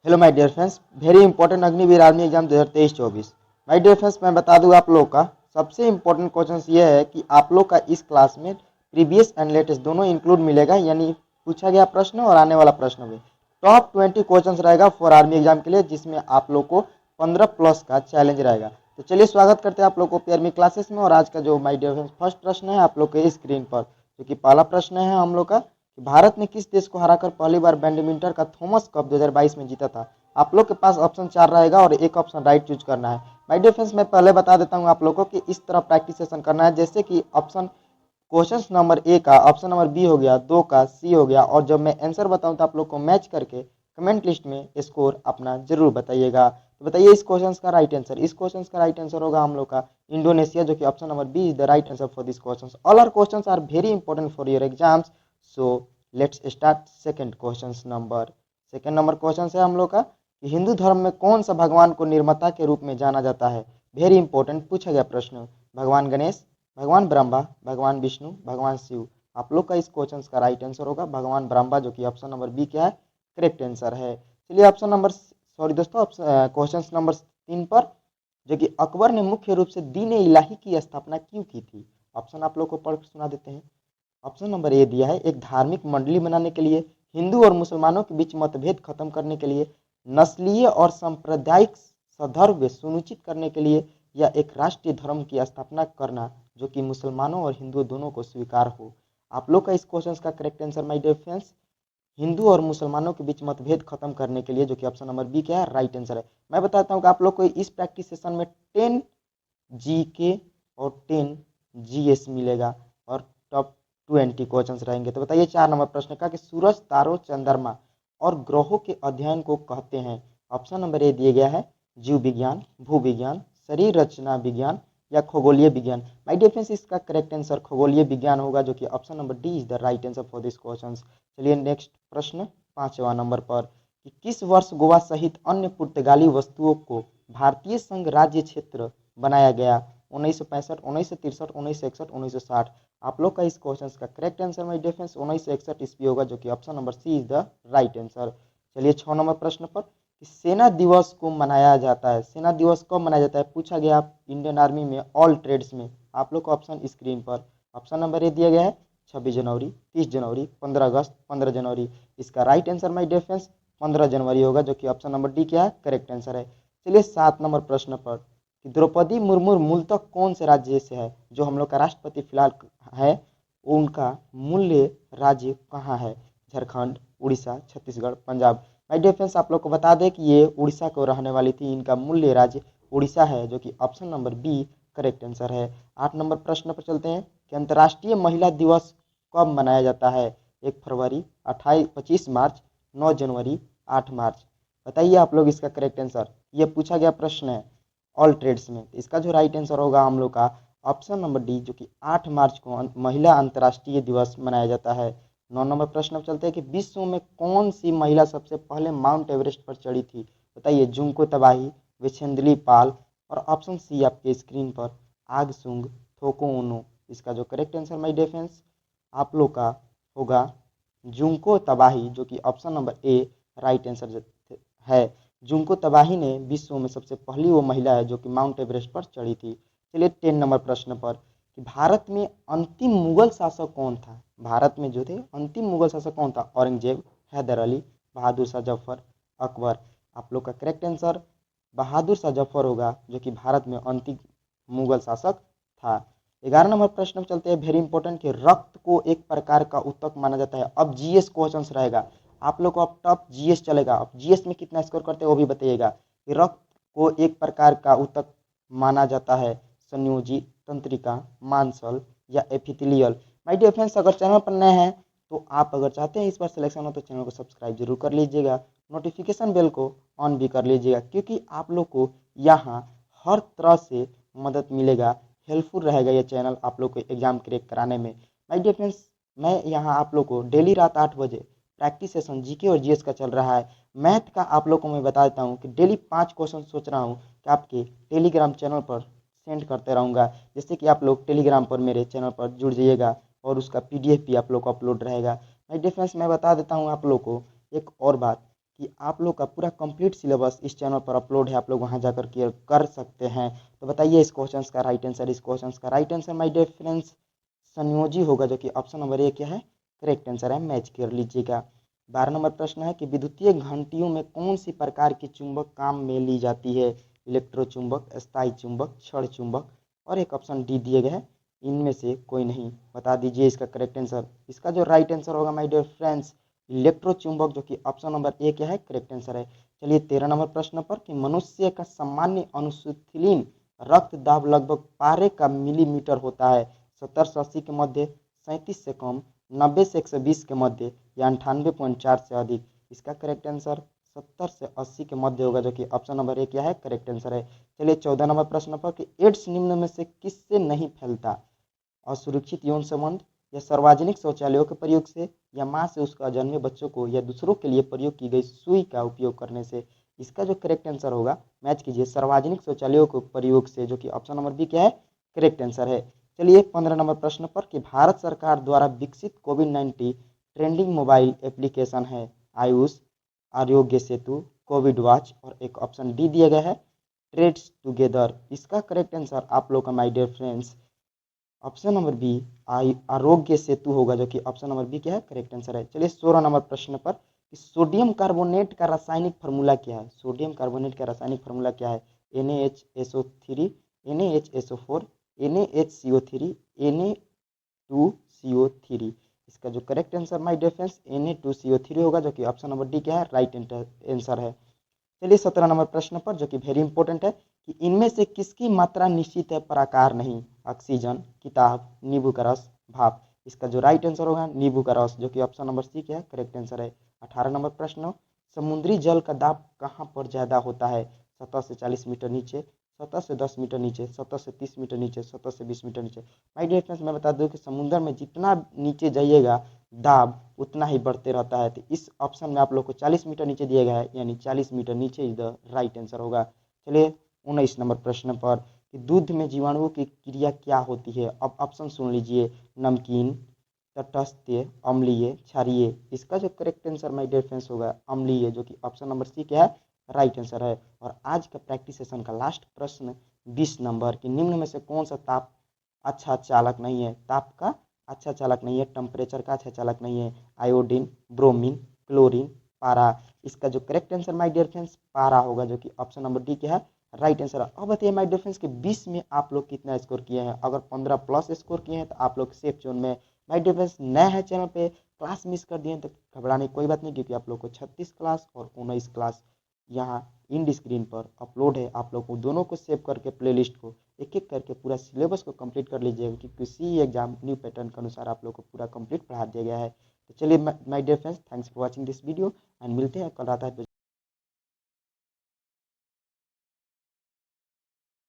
Hello my dear friends, very important Agniveer army exam 2023-24। My dear friends, मैं बता दूं आप लोग का सबसे इंपॉर्टेंट क्वेश्चन ये है कि आप लोग का इस क्लास में प्रीवियस एंड लेटेस्ट दोनों इंक्लूड मिलेगा, यानी पूछा गया प्रश्न और आने वाला प्रश्न भी। टॉप 20 क्वेश्चन रहेगा फॉर आर्मी एग्जाम के लिए, जिसमें आप लोग को 15 प्लस का चैलेंज रहेगा। तो चलिए स्वागत करते हैं आप लोग को पीआरमी क्लासेस में। और आज का जो माय डियर फ्रेंड्स फर्स्ट प्रश्न है आप लोग के स्क्रीन पर, जो कि पहला प्रश्न है हम लोग का कि भारत ने किस देश को हराकर पहली बार बैडमिंटन का थॉमस कप 2022 में जीता था। आप लोग के पास ऑप्शन 4 रहेगा और एक ऑप्शन राइट चूज करना है। माय डियर फ्रेंड्स, मैं पहले बता देता हूं आप लोगों को कि इस तरह प्रैक्टिस सेशन करना है, जैसे कि ऑप्शन क्वेश्चन नंबर ए का ऑप्शन नंबर बी हो गया, 2 का सी हो गया, और जब मैं आंसर बताऊं तो आप लोग को मैच करके कमेंट लिस्ट में स्कोर अपना जरूर बताइएगा। तो बताइए इस क्वेश्चन का राइट आंसर। इस क्वेश्चन का राइट आंसर होगा हम लोग का इंडोनेशिया, जो कि option number B is the right answer for this question. All are questions are very important for your exams. So let's start second question number. Second number question है हम लोग का कि हिंदू धर्म में कौन सा भगवान को निर्माता के रूप में जाना जाता है। वेरी इंपॉर्टेंट पूछा गया प्रश्न। भगवान गणेश, भगवान ब्रह्मा, भगवान विष्णु, भगवान शिव। आप लोग का इस क्वेश्चन का राइट आंसर होगा भगवान ब्रह्मा, जो कि ऑप्शन नंबर बी क्या है, करेक्ट आंसर है। चलिए ऑप्शन नंबर सॉरी दोस्तों, क्वेश्चन नंबर 3 पर, जो कि अकबर ने मुख्य रूप से दीन इलाही की स्थापना क्यों की थी। ऑप्शन आप लोग को पढ़ सुना देते हैं। ऑप्शन नंबर ए दिया है एक धार्मिक मंडली बनाने के लिए, हिंदू और मुसलमानों के बीच मतभेद खत्म करने के लिए, नस्लीय और सांप्रदायिक सौहार्द सुनिश्चित करने के लिए, या एक राष्ट्रीय धर्म की स्थापना करना जो कि मुसलमानों और हिंदुओं दोनों को स्वीकार हो। आप लोग का इस क्वेश्चन का correct answer my dear friends हिंदू और मुसलमानों के बीच मतभेद खत्म करने के लिए, जो कि ऑप्शन नंबर बी क्या है, राइट आंसर है। मैं बताता हूँ कि आप लोग को इस प्रैक्टिस सेशन में 10 जीके और 10 जीएस मिलेगा और टॉप 20 क्वेश्चंस रहेंगे। तो बताइए 4 नंबर प्रश्न का कि सूरज, तारों, चंद्रमा और ग्रहों के अध्ययन को कहते हैं। ऑप्शन नंबर ए दिया गया है जीव विज्ञान, भू विज्ञान, शरीर रचना विज्ञान, या खगोलीय विज्ञान। माय डियर फ्रेंड्स, इसका करेक्ट आंसर खगोलीय विज्ञान होगा, जो कि option number D is the right answer for this question. चलिए नेक्स्ट प्रश्न 5वां नंबर पर कि किस वर्ष गोवा सहित अन्य पुर्तगाली वस्तुओं को भारतीय संघ राज्य क्षेत्र बनाया गया। 1965, 1963, 1961, 1960। आप लोग का इस क्वेश्चन का correct answer my dear friends 1961 ईस्वी होगा, जो कि option number C is the right answer. चलिए 6 नंबर प्रश्न पर कि सेना दिवस को मनाया जाता है। सेना दिवस कब मनाया जाता है पूछा गया इंडियन आर्मी में ऑल ट्रेड्स में। आप लोग को ऑप्शन स्क्रीन पर ऑप्शन नंबर ए दिया गया है 26 जनवरी, 30 जनवरी, 15 अगस्त, 15 जनवरी। इसका right answer my dear friends 15 जनवरी होगा, जो कि ऑप्शन नंबर डी क्या है, करेक्ट आंसर है। चलिए 7 नंबर प्रश्न पर कि द्रौपदी मुर्मू मूलतः कौन से राज्य से है। जो हम लोग का राष्ट्रपति फिलहाल है, उनका मूल्य राज्य कहाँ है। Jharkhand, Orissa, Chhattisgarh, Punjab. My dear friends, आप लोग को बता दें कि ये उड़ीसा को रहने वाली थी। इनका मूल्य राज्य उड़ीसा है, जो कि option number B correct answer है। 8 नंबर प्रश्न पर चलते हैं कि अंतर्राष्ट्रीय महिला दिवस कब मनाया जाता है। 1 फरवरी, 28 25 मार्च, 9 जनवरी, 8 मार्च। बताइए आप लोग इसका करेक्ट आंसर। ये पूछा गया प्रश्न है ऑल ट्रेड्स में। इसका जो राइट आंसर होगा हम लोग का ऑप्शन नंबर डी, जो कि 8 मार्च को महिला अंतर्राष्ट्रीय दिवस मनाया जाता है। 9 नंबर प्रश्न पर चलते हैं कि विश्व में कौन सी महिला सबसे पहले माउंट एवरेस्ट पर चढ़ी थी। बताइए जुंको तबाही, विछेंद्री पाल, और ऑप्शन सी आपके स्क्रीन पर आग सुंग थोको ओनो। इसका जो correct answer my dear friends आप लोग का होगा जुंको तबाही, जो कि option number A right answer है। जुंको तबाही ने विश्व में सबसे पहली वो महिला है जो कि माउंट एवरेस्ट पर चढ़ी थी। चलिए 10 नंबर प्रश्न पर कि भारत में अंतिम मुगल शासक कौन था। भारत में जो थे अंतिम मुगल शासक कौन था। औरंगजेब, हैदर अली, बहादुर शाह जफर, अकबर। आप लोग का करेक्ट आंसर बहादुर शाह जफर होगा, जो कि भारत में अंतिम मुगल शासक था। 11 नंबर प्रश्न में चलते हैं, वेरी इंपॉर्टेंट कि रक्त को एक प्रकार का ऊतक माना जाता है। अब जीएस क्वेश्चन रहेगा आप लोग को, अब टॉप जीएस चलेगा। अब जीएस में कितना स्कोर करते हैं वो भी बताइएगा कि रक्त को एक प्रकार का ऊतक माना जाता है। संयोजी, तंत्रिका, मांसल, या एपिथेलियल। माय डियर फ्रेंड्स, अगर चैनल पर नए हैं तो आप अगर चाहते हैं इस बार सिलेक्शन हो तो चैनल को सब्सक्राइब जरूर कर लीजिएगा, नोटिफिकेशन बेल को ऑन भी कर लीजिएगा, क्योंकि आप लोग को यहाँ हर तरह से मदद मिलेगा। हेल्पफुल रहेगा ये चैनल आप लोग को एग्जाम क्रैक कराने में। माय डियर फ्रेंड्स, मैं यहाँ आप लोग को डेली रात 8 बजे प्रैक्टिस सेशन जीके और जीएस का चल रहा है। मैथ का आप लोग को मैं बता देता हूँ कि डेली 5 क्वेश्चन सोच रहा हूँ कि आपके टेलीग्राम चैनल पर सेंड करते रहूँगा, जिससे कि आप लोग टेलीग्राम पर मेरे चैनल पर जुड़ जाइएगा और उसका पीडीएफ भी आप लोग को अपलोड रहेगा। माय डियर फ्रेंड्स, मैं बता देता हूँ आप लोग को एक और बात कि आप लोग का पूरा कंप्लीट सिलेबस इस चैनल पर अपलोड है, आप लोग वहां जाकर क्लियर कर सकते हैं। तो बताइए इस क्वेश्चन का राइट आंसर। इस क्वेश्चन का right answer my dear friends संयोजी होगा, जो कि ऑप्शन नंबर ए क्या है, करेक्ट आंसर है। मैच कर लीजिएगा। 12 नंबर प्रश्न है कि विद्युतीय घंटियों में कौन सी प्रकार की चुंबक काम में ली जाती है। इलेक्ट्रोचुंबक, स्थायी चुंबक, क्षण चुंबक और एक ऑप्शन डी दिए गए हैं, इनमें से कोई नहीं। बता दीजिए इसका करेक्ट आंसर। इसका जो राइट आंसर होगा माय डियर फ्रेंड्स इलेक्ट्रोचुंबक, जो कि ऑप्शन नंबर ए क्या है, करेक्ट आंसर है। चलिए 13 नंबर प्रश्न पर कि मनुष्य का सामान्य अनुशीतलीन रक्तदाब लगभग पारे का मिलीमीटर होता है। 70 से 80 के मध्य, 37 से कम, 90 से 120 के मध्य या 98.4 से अधिक। इसका करेक्ट आंसर 70 से 80 के मध्य होगा, जो कि ऑप्शन नंबर ए क्या है, करेक्ट आंसर है। चलिए 14 नंबर प्रश्न पर कि एड्स निम्न में से किससे नहीं फैलता। असुरक्षित यौन संबंध, या सार्वजनिक शौचालयों के प्रयोग से, या मां से उसका जन्मे बच्चों को, या दूसरों के लिए प्रयोग की गई सुई का उपयोग करने से। इसका जो करेक्ट आंसर होगा, मैच कीजिए, सार्वजनिक शौचालयों के प्रयोग से, जो कि ऑप्शन नंबर बी क्या है, करेक्ट आंसर है। चलिए 15 नंबर प्रश्न पर कि भारत सरकार द्वारा विकसित कोविड-19 ट्रेंडिंग मोबाइल एप्लीकेशन है। आयुष, आरोग्य सेतु, कोविड वॉच और एक ऑप्शन डी दिया गया है, ट्रेड्स टुगेदर। इसका करेक्ट आंसर आप लोग का my dear friends option number B Aarogya Setu होगा, जो कि ऑप्शन नंबर बी क्या है, करेक्ट आंसर है। चलिए 16 नंबर प्रश्न पर कि सोडियम कार्बोनेट का रासायनिक फार्मूला क्या है। सोडियम कार्बोनेट का रासायनिक फार्मूला क्या है। NaHSO3, NaHSO4, NaHCO3, Na2CO3। इसका जो correct answer my dear friends Na2CO3 होगा, जो कि ऑप्शन नंबर डी क्या है, राइट आंसर है। चलिए 17 नंबर प्रश्न पर, जो कि वेरी इंपॉर्टेंट है कि इनमें से किसकी मात्रा निश्चित है, प्रकार नहीं। ऑक्सीजन, किताब, नींबू का रस, भाप। इसका जो राइट आंसर होगा नींबू का रस, जो कि ऑप्शन नंबर सी क्या है, करेक्ट आंसर है। 18 नंबर प्रश्न, समुद्री जल का दाब कहाँ पर ज्यादा होता है। सतह से 40 मीटर नीचे, सतह से 10 मीटर नीचे, सतह से 30 मीटर नीचे, सतह से 20 मीटर नीचे। माय डियर फ्रेंड्स मैं बता दूं कि समुद्र में जितना नीचे जाइएगा दाब उतना ही बढ़ते रहता है। तो इस ऑप्शन में आप लोग को 40 मीटर नीचे दिया गया है, यानी 40 मीटर नीचे इज द राइट आंसर होगा। चलिए 19 नंबर प्रश्न पर कि दूध में जीवाणुओं की क्रिया क्या होती है। अब ऑप्शन सुन लीजिए, नमकीन, तटस्थ, अम्लीय, क्षारीय। इसका जो correct answer my dear friends होगा अम्लीय, जो कि ऑप्शन नंबर सी क्या है, राइट आंसर है। और आज का प्रैक्टिस सेशन का लास्ट प्रश्न 20 नंबर कि निम्न में से कौन सा ताप अच्छा चालक नहीं है। ताप का अच्छा चालक नहीं है, टेम्परेचर का अच्छा चालक नहीं है। आयोडीन, ब्रोमीन, क्लोरीन, पारा। इसका जो correct answer my dear friends पारा होगा, जो कि ऑप्शन नंबर डी क्या है, राइट आंसर है। अब बताइए माय डियर फ्रेंड्स कि 20 में आप लोग कितना स्कोर किए हैं। अगर 15 प्लस स्कोर किए हैं तो आप लोग सेफ जोन में। माय डियर फ्रेंड्स नए हैं चैनल पे, क्लास मिस कर दिए तो घबराने की कोई बात नहीं, क्योंकि आप लोग को 36 क्लास और 19 क्लास यहाँ इंड स्क्रीन पर अपलोड है। आप लोग को दोनों को सेव करके प्लेलिस्ट को एक एक करके पूरा सिलेबस को कंप्लीट कर लीजिएगा, क्योंकि किसी एग्जाम न्यू पैटर्न के अनुसार आप लोग को पूरा कंप्लीट पढ़ा दिया गया है। तो चलिए my dear friends, thanks for watching this video and मिलते हैं कल रात 8 बजे।